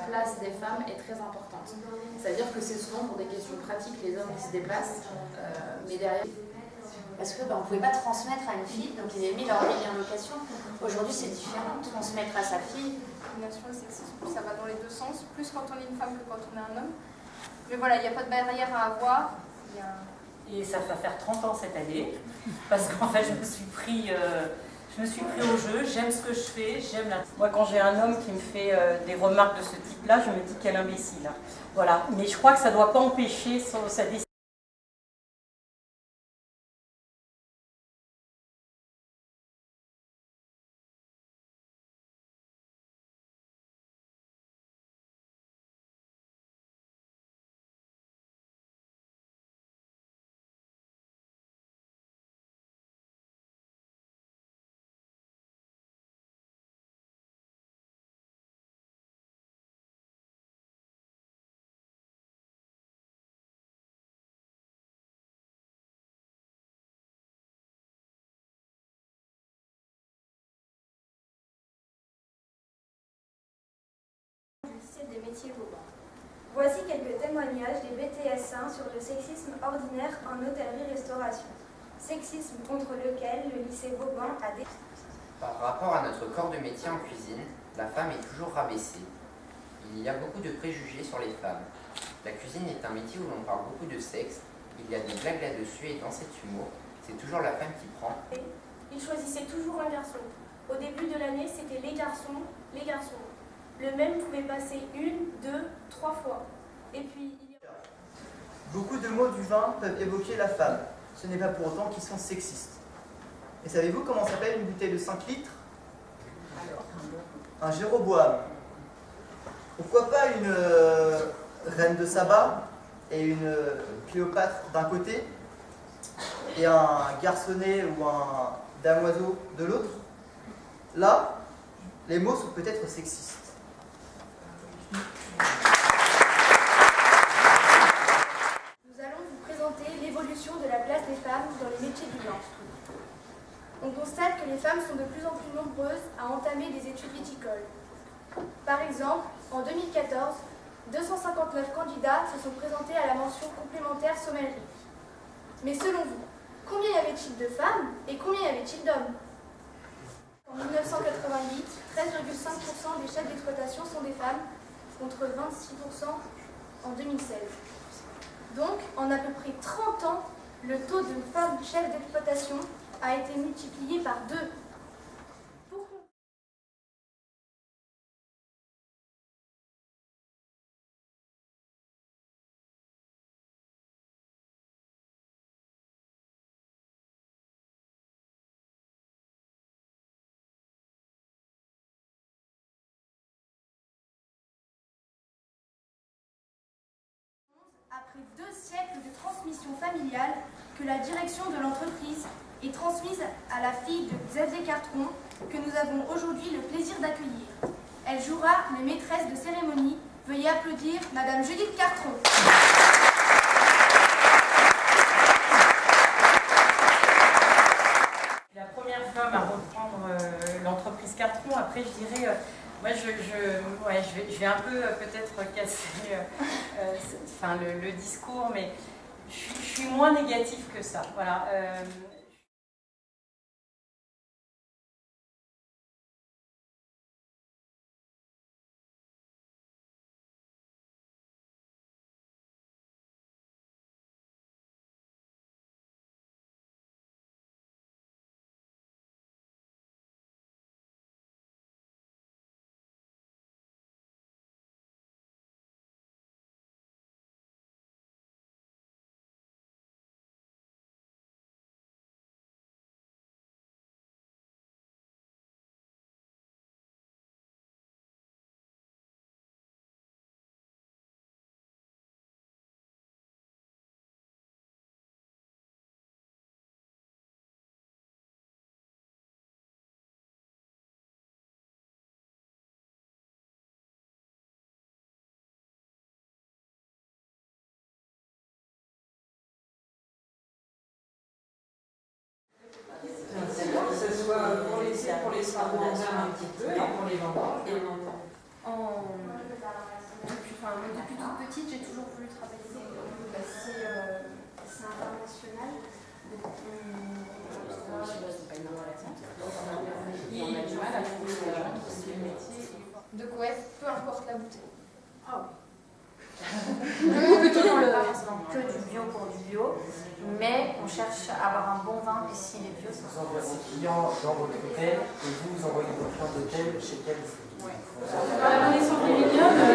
place des femmes est très importante. C'est-à-dire que c'est souvent pour des questions pratiques les hommes qui se déplacent, mais derrière... Parce que on ne pouvait pas transmettre à une fille, donc ils avaient mis leur ligne en location. Aujourd'hui, c'est différent, transmettre à sa fille. Discrimination et sexisme, ça va dans les deux sens, plus quand on est une femme que quand on est un homme. Mais voilà, il n'y a pas de barrière à avoir. Et ça va faire 30 ans cette année, parce qu'en fait, je me suis pris au jeu, j'aime ce que je fais, j'aime la... Moi, quand j'ai un homme qui me fait des remarques de ce type-là, je me dis quel imbécile. Voilà, mais je crois que ça ne doit pas empêcher sa décision. Des métiers Vauban. Voici quelques témoignages des BTS1 sur le sexisme ordinaire en hôtellerie-restauration. Sexisme contre lequel le lycée Vauban a des... Par rapport à notre corps de métier en cuisine, la femme est toujours rabaissée. Il y a beaucoup de préjugés sur les femmes. La cuisine est un métier où l'on parle beaucoup de sexe, il y a des blagues là-dessus et dans cet humour, c'est toujours la femme qui prend. Il choisissait toujours un garçon. Au début de l'année, c'était les garçons, les garçons. Le même pouvait passer 1, 2, 3 fois. Et puis... Beaucoup de mots du vin peuvent évoquer la femme. Ce n'est pas pour autant qu'ils sont sexistes. Et savez-vous comment s'appelle une bouteille de 5 litres? Un Jéroboam. Pourquoi pas une reine de Saba et une Cléopâtre d'un côté et un garçonnet ou un damoiseau de l'autre? Là, les mots sont peut-être sexistes. Nous allons vous présenter l'évolution de la place des femmes dans les métiers du vin. On constate que les femmes sont de plus en plus nombreuses à entamer des études viticoles. Par exemple, en 2014, 259 candidats se sont présentés à la mention complémentaire sommellerie. Mais selon vous, combien y avait-il de femmes et combien y avait-il d'hommes? En 1988, 13,5% des chefs d'exploitation sont des femmes, contre 26% en 2016. Donc, en à peu près 30 ans, le taux de femmes chefs d'exploitation a été multiplié par 2. Après 2 siècles de transmission familiale, que la direction de l'entreprise est transmise à la fille de Xavier Cartron, que nous avons aujourd'hui le plaisir d'accueillir. Elle jouera les maîtresses de cérémonie. Veuillez applaudir Madame Judith Cartron. La première femme à reprendre l'entreprise Cartron, après je dirais... Moi, je vais un peu peut-être casser le discours, mais je suis moins négative que ça. Voilà. Que ce soit pour les sardes un petit peu et pour les vendanges. de coef, peu importe la bouteille. Plutôt dans le que du bio pour du bio, mais on cherche à avoir un bon vin et s'il est bio, c'est Vous envoyez vos clients dans votre hôtel et vous envoyez vos clients d'hôtel chez quel La connaissance des vignobles,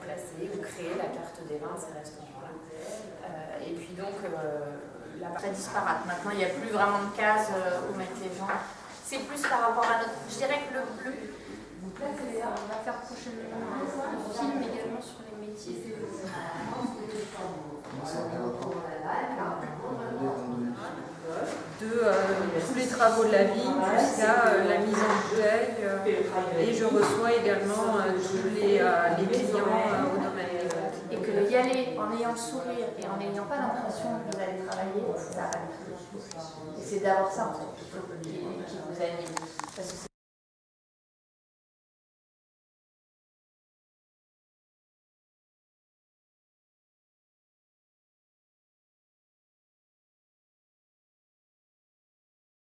placer ou créer la carte des vins de ces restaurants-là. Et puis donc, très disparate. Maintenant, il n'y a plus vraiment de cases où mettre les gens. C'est plus par rapport à notre. Je dirais que le bleu. On va faire prochainement un film également sur les métiers. De tous les travaux de la vigne jusqu'à la mise en bouteille. Et je reçois également tous les clients au domaine des ventes. Et que y aller en ayant le sourire et en n'ayant pas l'impression que vous allez travailler, ça va être très bien. Et c'est d'avoir ça en fait qui vous anime. Parce que